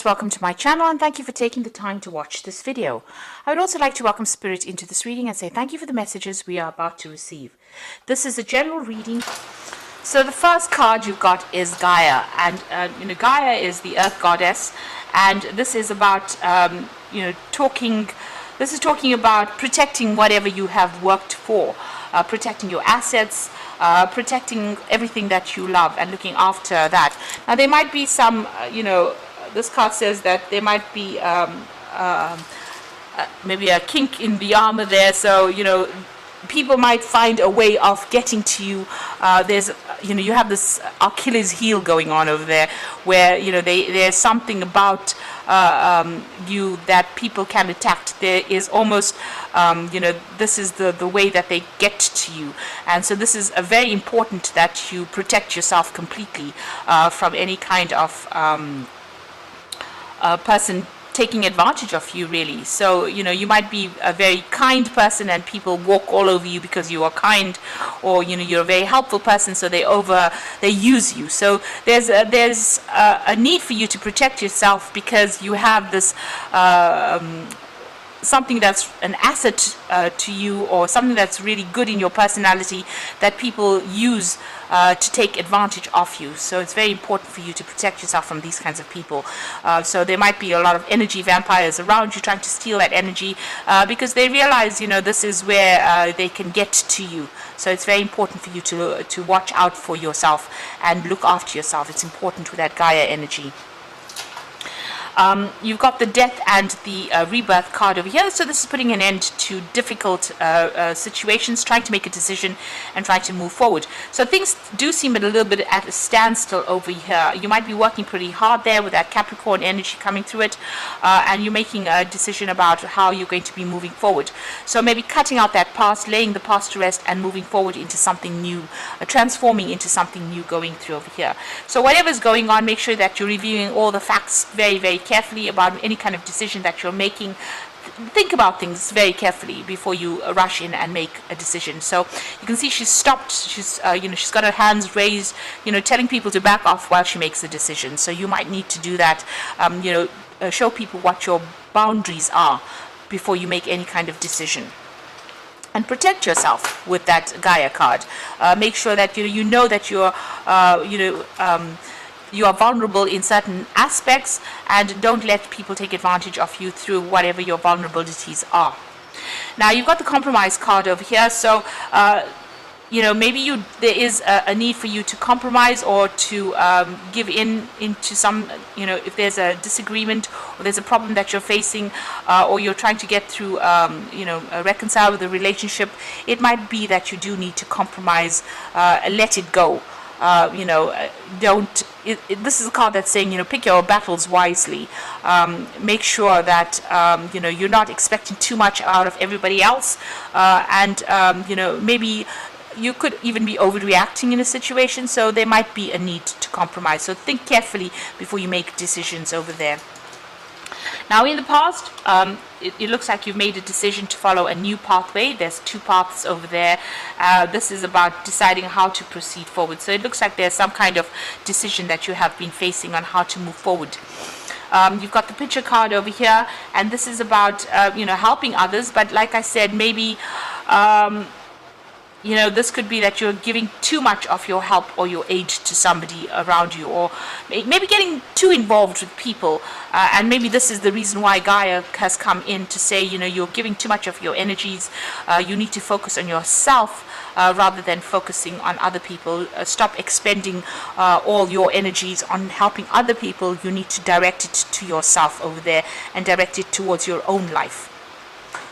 Welcome to my channel and thank you for taking the time to watch this video. I would also like to welcome Spirit into this reading and say thank you for the messages we are about to receive. This is a general reading. So the first card you've got is Gaia, and Gaia is the earth goddess, and this is about talking about protecting whatever you have worked for, protecting your assets, protecting everything that you love and looking after that. Now there might be some this card says that there might be maybe a kink in the armor there, so people might find a way of getting to you. You have this Achilles heel going on over there, where there's something about you that people can attack. There is almost this is the way that they get to you, and so this is very important that you protect yourself completely from any kind of person taking advantage of you, really. So you might be a very kind person and people walk all over you because you are kind, or you're a very helpful person, so they use you. So there's a need for you to protect yourself because you have this something that's an asset to you, or something that's really good in your personality that people use to take advantage of you. So it's very important for you to protect yourself from these kinds of people. So there might be a lot of energy vampires around you trying to steal that energy because they realize this is where they can get to you. So it's very important for you to watch out for yourself and look after yourself. It's important with that Gaia energy. You've got the death and the rebirth card over here. So this is putting an end to difficult situations, trying to make a decision and trying to move forward. So things do seem a little bit at a standstill over here. You might be working pretty hard there with that Capricorn energy coming through it, and you're making a decision about how you're going to be moving forward. So maybe cutting out that past, laying the past to rest, and moving forward into something new, transforming into something new going through over here. So whatever's going on, make sure that you're reviewing all the facts very, very carefully about any kind of decision that you're making. Think about things very carefully before you rush in and make a decision. So you can see she's stopped. She's she's got her hands raised, telling people to back off while she makes a decision. So you might need to do that. Show people what your boundaries are before you make any kind of decision. And protect yourself with that Gaia card. Make sure that you know that you're you are vulnerable in certain aspects, and don't let people take advantage of you through whatever your vulnerabilities are. Now you've got the compromise card over here. So maybe there is a need for you to compromise or to give into some, if there's a disagreement or there's a problem that you're facing, or you're trying to get through, reconcile with the relationship. It might be that you do need to compromise, let it go. This is a card that's saying, pick your battles wisely. Make sure that, you're not expecting too much out of everybody else. And maybe you could even be overreacting in a situation. So there might be a need to compromise. So think carefully before you make decisions over there. Now in the past, it looks like you've made a decision to follow a new pathway. There's two paths over there. This is about deciding how to proceed forward. So it looks like there's some kind of decision that you have been facing on how to move forward. You've got the picture card over here, and this is about helping others. But like I said, maybe this could be that you're giving too much of your help or your aid to somebody around you, or maybe getting too involved with people. And maybe this is the reason why Gaia has come in to say, you're giving too much of your energies. You need to focus on yourself rather than focusing on other people. Stop expending all your energies on helping other people. You need to direct it to yourself over there and direct it towards your own life.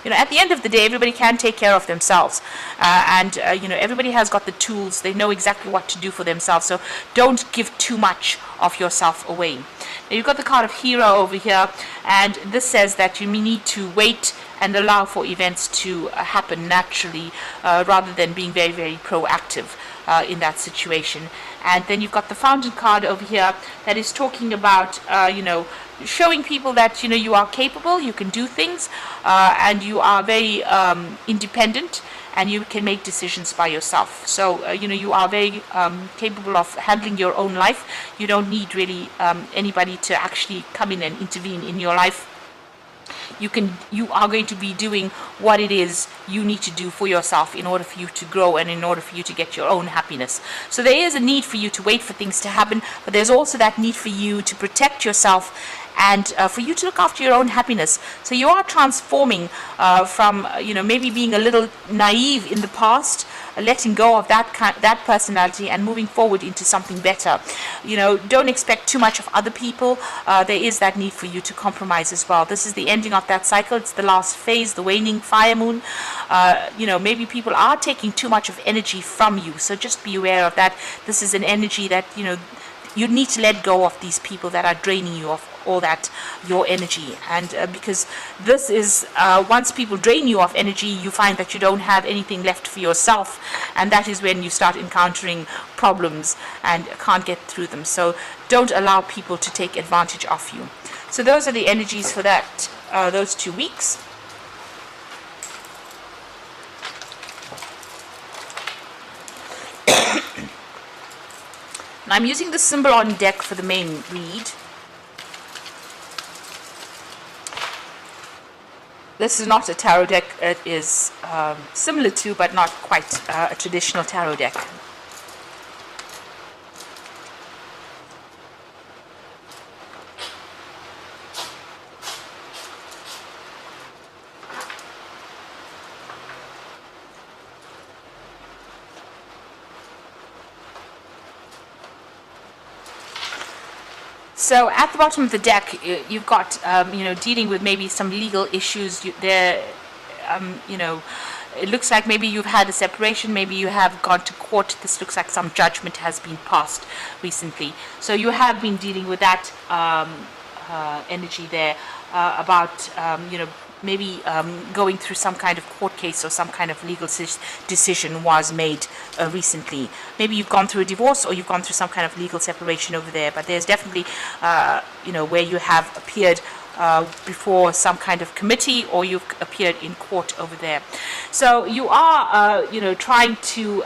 At the end of the day, everybody can take care of themselves, and everybody has got the tools. They know exactly what to do for themselves. So don't give too much of yourself away. Now you've got the card of Hero over here, and this says that you need to wait and allow for events to happen naturally, rather than being very, very proactive in that situation. And then you've got the Fountain card over here that is talking about showing people that you are capable, you can do things, and you are very independent, and you can make decisions by yourself. So you are very capable of handling your own life. You don't need really anybody to actually come in and intervene in your life. You are going to be doing what it is you need to do for yourself in order for you to grow and in order for you to get your own happiness. So there is a need for you to wait for things to happen, but there's also that need for you to protect yourself and for you to look after your own happiness. So you are transforming from maybe being a little naive in the past, letting go of that personality and moving forward into something better. Don't expect too much of other people. There is that need for you to compromise as well. This is the ending of that cycle. It's the last phase, the waning fire moon. Maybe people are taking too much of energy from you, so just be aware of that. This is an energy that you need to let go of these people that are draining you of all that, your energy. And because this is, once people drain you of energy, you find that you don't have anything left for yourself, and that is when you start encountering problems and can't get through them. So don't allow people to take advantage of you. So those are the energies for that, those 2 weeks. And I'm using the symbol on deck for the main read. This is not a tarot deck. It is similar to, but not quite a traditional tarot deck. So at the bottom of the deck, you've got, dealing with maybe some legal issues. It looks like maybe you've had a separation, maybe you have gone to court. This looks like some judgment has been passed recently. So you have been dealing with that energy there about, maybe going through some kind of court case or some kind of legal decision was made recently. Maybe you've gone through a divorce or you've gone through some kind of legal separation over there, but there's definitely, where you have appeared before some kind of committee or you've appeared in court over there. So you are, trying to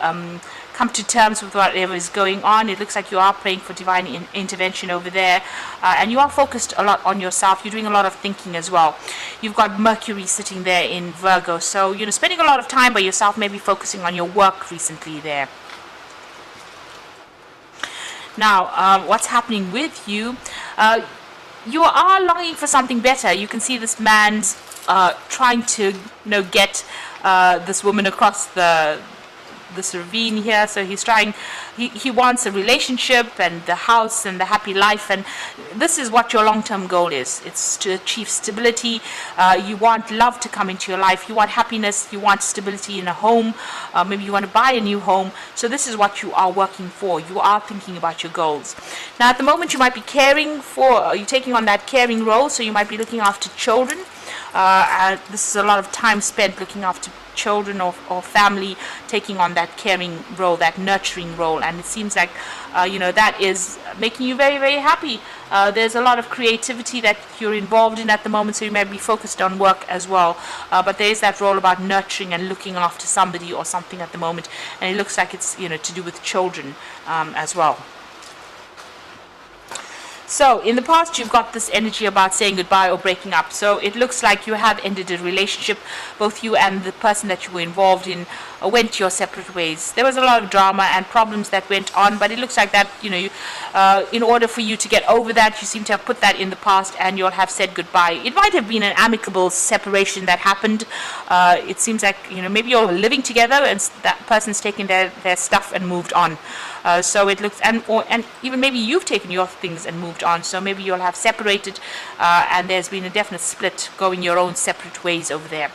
come to terms with whatever is going on. It looks like you are praying for divine intervention over there, and you are focused a lot on yourself. You're doing a lot of thinking as well. You've got Mercury sitting there in Virgo, so spending a lot of time by yourself, maybe focusing on your work recently there. Now, what's happening with you? You are longing for something better. You can see this man's trying to get this woman across this ravine here. So he's trying, he wants a relationship and the house and the happy life, and this is what your long-term goal is. It's to achieve stability. You want love to come into your life, you want happiness, you want stability in a home, maybe you want to buy a new home. So this is what you are working for. You are thinking about your goals. Now at the moment you might be caring for, you're taking on that caring role, so you might be looking after children. This is a lot of time spent looking after children or family, taking on that caring role, that nurturing role, and it seems like that is making you very, very happy. There's a lot of creativity that you're involved in at the moment, so you may be focused on work as well, but there is that role about nurturing and looking after somebody or something at the moment, and it looks like it's to do with children as well. So in the past you've got this energy about saying goodbye or breaking up. So it looks like you have ended a relationship. Both you and the person that you were involved in went your separate ways. There was a lot of drama and problems that went on, but it looks like that in order for you to get over that, you seem to have put that in the past and you'll have said goodbye. It might have been an amicable separation that happened. It seems like maybe you're living together and that person's taken their stuff and moved on. So it looks, and even maybe you've taken your things and moved on. So maybe you'll have separated, and there's been a definite split, going your own separate ways over there.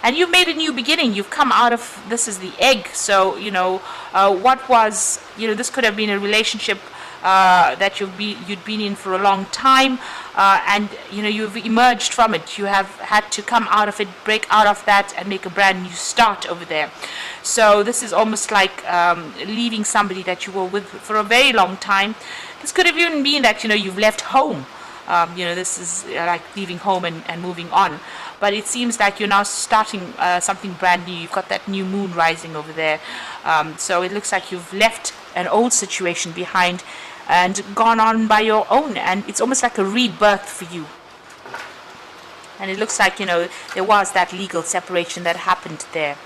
And you've made a new beginning. You've come out of, this is the egg. So what was, this could have been a relationship that you'd been in for a long time, and you've emerged from it. You have had to come out of it, break out of that, and make a brand new start over there. So this is almost like leaving somebody that you were with for a very long time. This could have even been that you've left home. This is like leaving home and moving on. But it seems like you're now starting something brand new. You've got that new moon rising over there. So it looks like you've left an old situation behind and gone on by your own. And it's almost like a rebirth for you. And it looks like, there was that legal separation that happened there.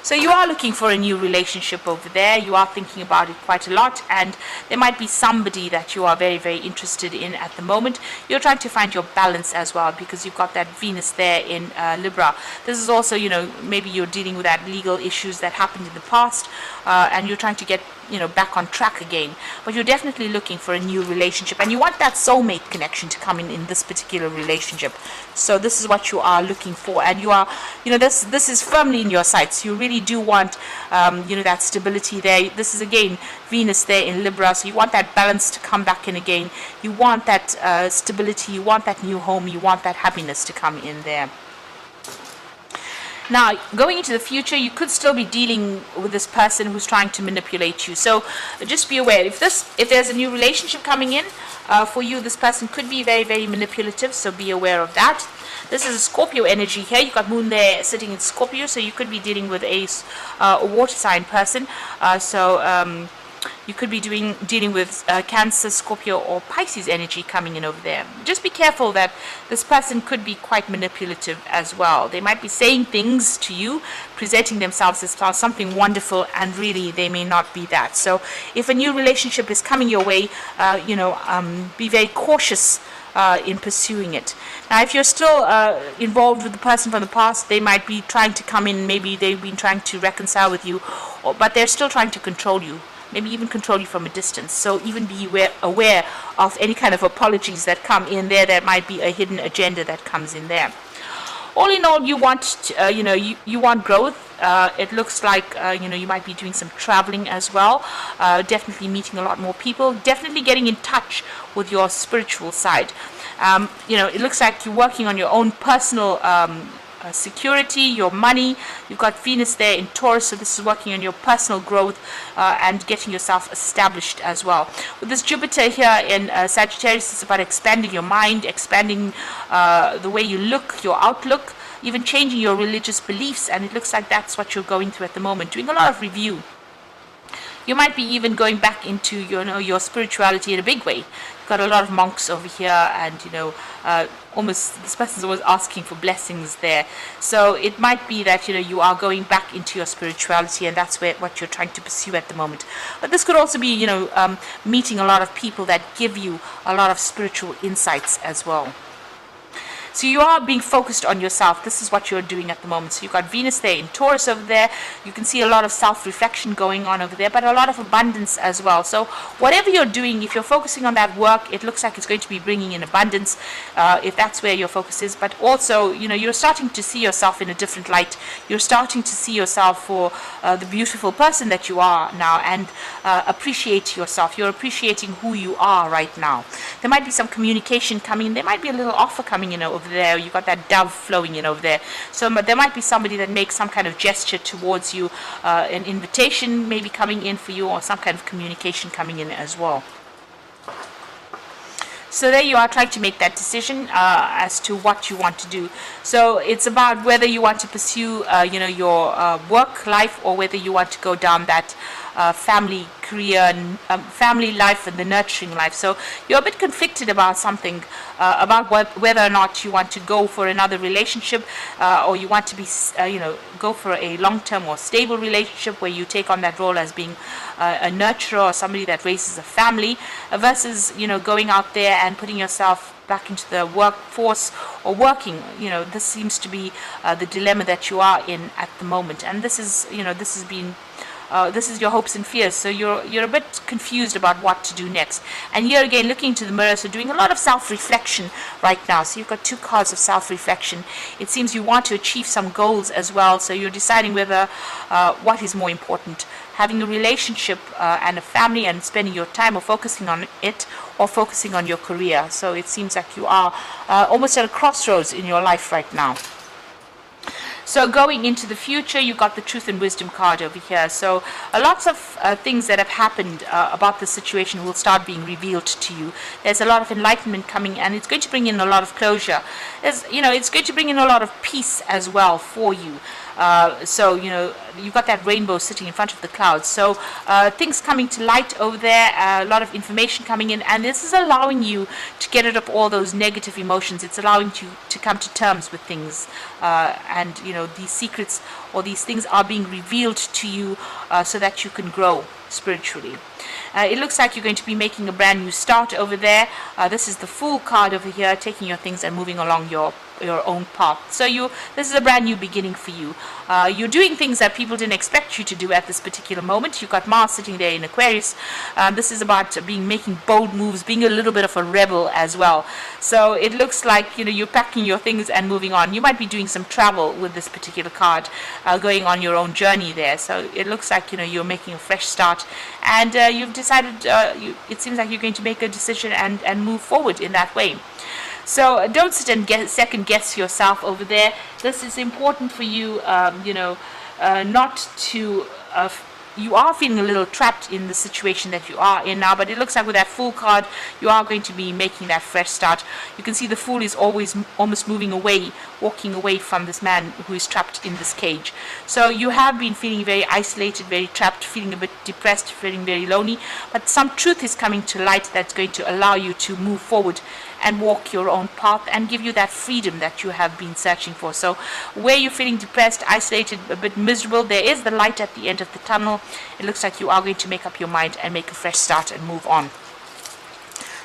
So you are looking for a new relationship over there. You are thinking about it quite a lot, and there might be somebody that you are very, very interested in at the moment. You're trying to find your balance as well, because you've got that Venus there in Libra. This is also, maybe you're dealing with that legal issues that happened in the past, and you're trying to get back on track again. But you're definitely looking for a new relationship, and you want that soulmate connection to come in this particular relationship. So this is what you are looking for, and you are, this is firmly in your sights. You really do want, that stability there. This is again Venus there in Libra, so you want that balance to come back in again. You want that stability. You want that new home. You want that happiness to come in there. Now, going into the future, you could still be dealing with this person who's trying to manipulate you. So just be aware, if there's a new relationship coming in for you, this person could be very, very manipulative. So be aware of that. This is a Scorpio energy here. You've got Moon there sitting in Scorpio, so you could be dealing with a water sign person. You could be dealing with Cancer, Scorpio, or Pisces energy coming in over there. Just be careful that this person could be quite manipulative as well. They might be saying things to you, presenting themselves as something wonderful, and really they may not be that. So if a new relationship is coming your way, be very cautious in pursuing it. Now, if you're still involved with the person from the past, they might be trying to come in. Maybe they've been trying to reconcile with you, but they're still trying to control you. Maybe even control you from a distance. So even be aware of any kind of apologies that come in there. There might be a hidden agenda that comes in there. All in all, you want you want growth. It looks like you might be doing some traveling as well. Definitely meeting a lot more people. Definitely getting in touch with your spiritual side. It looks like you're working on your own personal security, your money. You've got Venus there in Taurus, so this is working on your personal growth and getting yourself established as well. With this Jupiter here in Sagittarius, it's about expanding your mind, expanding the way you look, your outlook, even changing your religious beliefs, and it looks like that's what you're going through at the moment, doing a lot of review. You might be even going back into your spirituality in a big way. You've got a lot of monks over here, and almost this person's always asking for blessings there. So it might be that you are going back into your spirituality, and that's what you're trying to pursue at the moment. But this could also be meeting a lot of people that give you a lot of spiritual insights as well. So you are being focused on yourself. This is what you're doing at the moment. So you've got Venus there in Taurus over there. You can see a lot of self-reflection going on over there, but a lot of abundance as well. So whatever you're doing, if you're focusing on that work, it looks like it's going to be bringing in abundance, if that's where your focus is. But also, you're starting to see yourself in a different light. You're starting to see yourself for the beautiful person that you are now, and appreciate yourself. You're appreciating who you are right now. There might be some communication coming in. There might be a little offer coming in over there. You've got that dove flowing in over there. So there might be somebody that makes some kind of gesture towards you, an invitation maybe coming in for you, or some kind of communication coming in as well. So there you are, trying to make that decision as to what you want to do. So it's about whether you want to pursue your work life, or whether you want to go down that family career and family life and the nurturing life. So you're a bit conflicted about something, about whether or not you want to go for another relationship, or you want to be go for a long-term or stable relationship where you take on that role as being a nurturer or somebody that raises a family, versus going out there and putting yourself back into the workforce or working. This seems to be the dilemma that you are in at the moment, and this is this is your hopes and fears. So you're a bit confused about what to do next. And here again, looking into the mirror, so doing a lot of self-reflection right now. So you've got two cards of self-reflection. It seems you want to achieve some goals as well. So you're deciding whether what is more important, having a relationship and a family and spending your time, or focusing on it, or focusing on your career. So it seems like you are almost at a crossroads in your life right now. So going into the future, you got the Truth and Wisdom card over here. So lots of things that have happened about the situation will start being revealed to you. There's a lot of enlightenment coming, and it's going to bring in a lot of closure. It's going to bring in a lot of peace as well for you. So you've got that rainbow sitting in front of the clouds. So things coming to light over there, a lot of information coming in, and this is allowing you to get rid of all those negative emotions. It's allowing you to come to terms with things, and these secrets or these things are being revealed to you so that you can grow spiritually. It looks like you're going to be making a brand new start over there. This is the Fool card over here, taking your things and moving along your own path. So this is a brand new beginning for you. You're doing things that people didn't expect you to do at this particular moment. You've got Mars sitting there in Aquarius. This is about making bold moves, being a little bit of a rebel as well. So it looks like you're packing your things and moving on. You might be doing some travel with this particular card, going on your own journey there. So it looks like you're making a fresh start, and you've decided. It seems like you're going to make a decision and move forward in that way. So don't sit and second guess yourself over there. This is important for you, not to. You are feeling a little trapped in the situation that you are in now, but it looks like with that Fool card, you are going to be making that fresh start. You can see the Fool is almost moving away, walking away from this man who is trapped in this cage. So you have been feeling very isolated, very trapped, feeling a bit depressed, feeling very lonely, but some truth is coming to light that's going to allow you to move forward and walk your own path and give you that freedom that you have been searching for. So where you're feeling depressed, isolated, a bit miserable, there is the light at the end of the tunnel. It looks like you are going to make up your mind and make a fresh start and move on.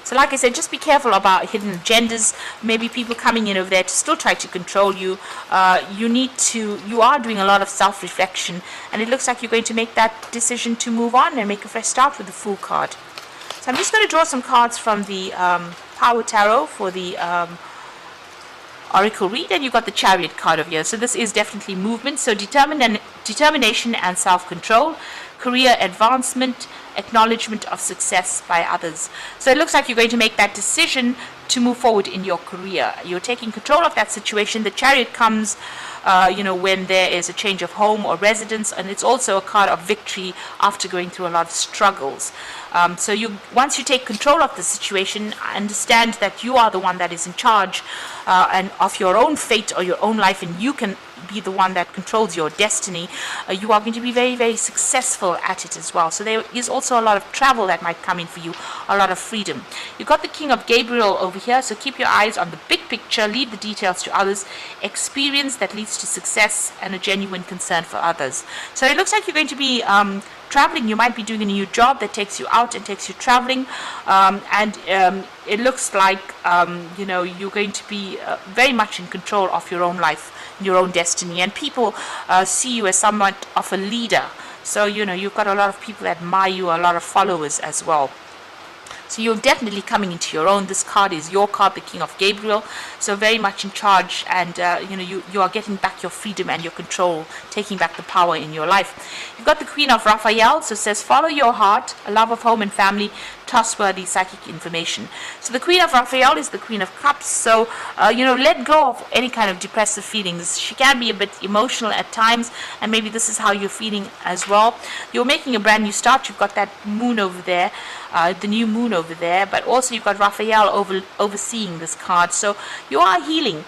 So like I said, just be careful about hidden agendas, maybe people coming in over there to still try to control you. You are doing a lot of self-reflection, and it looks like you're going to make that decision to move on and make a fresh start with the Fool card. So I'm just going to draw some cards from the Power Tarot for the Oracle read, and you've got the Chariot card over here. So this is definitely movement, so determination and self-control, career advancement, acknowledgement of success by others. So it looks like you're going to make that decision to move forward in your career. You're taking control of that situation. The Chariot comes when there is a change of home or residence, and it's also a card of victory after going through a lot of struggles. So once you take control of the situation, understand that you are the one that is in charge and of your own fate or your own life, and you can be the one that controls your destiny. You are going to be very, very successful at it as well. So there is also a lot of travel that might come in for you, a lot of freedom. You've got the King of Gabriel over here, so keep your eyes on the big picture, leave the details to others, experience that leads to success, and a genuine concern for others. So it looks like you're going to be traveling. You might be doing a new job that takes you out and takes you traveling, and it looks like you're going to be very much in control of your own life, your own destiny, and people see you as somewhat of a leader. So you've got a lot of people that admire you, a lot of followers as well. So you're definitely coming into your own. This card is your card, the King of Gabriel. So very much in charge, and you are getting back your freedom and your control, taking back the power in your life. You've got the Queen of Raphael, so it says follow your heart, a love of home and family, trustworthy psychic information. So the Queen of Raphael is the Queen of Cups. So let go of any kind of depressive feelings. She can be a bit emotional at times, and maybe this is how you're feeling as well. You're making a brand new start. You've got that moon over there, the new moon over there, but also you've got Raphael overseeing this card. So you are healing.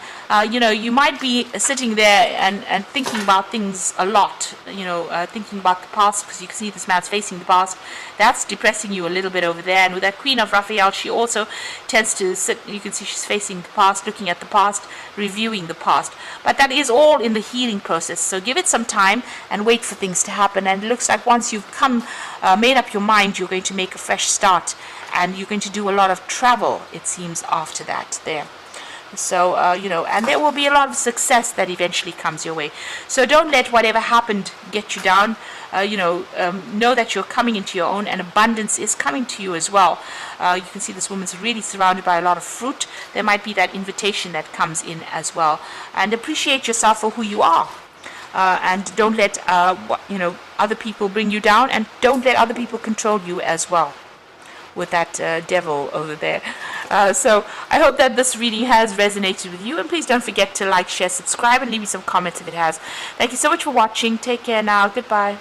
You might be sitting there and thinking about things a lot, thinking about the past, because you can see this man's facing the past. That's depressing you a little bit over there. And with that Queen of Raphael, she also tends to sit, you can see she's facing the past, looking at the past, reviewing the past. But that is all in the healing process. So give it some time and wait for things to happen. And it looks like once you've made up your mind, you're going to make a fresh start. And you're going to do a lot of travel, it seems, after that there. So, and there will be a lot of success that eventually comes your way. So don't let whatever happened get you down. Know that you're coming into your own, and abundance is coming to you as well. You can see this woman's really surrounded by a lot of fruit. There might be that invitation that comes in as well. And appreciate yourself for who you are. And don't let, other people bring you down, and don't let other people control you as well. With that devil over there. So I hope that this reading has resonated with you, and please don't forget to like, share, subscribe, and leave me some comments if it has. Thank you so much for watching. Take care now. Goodbye.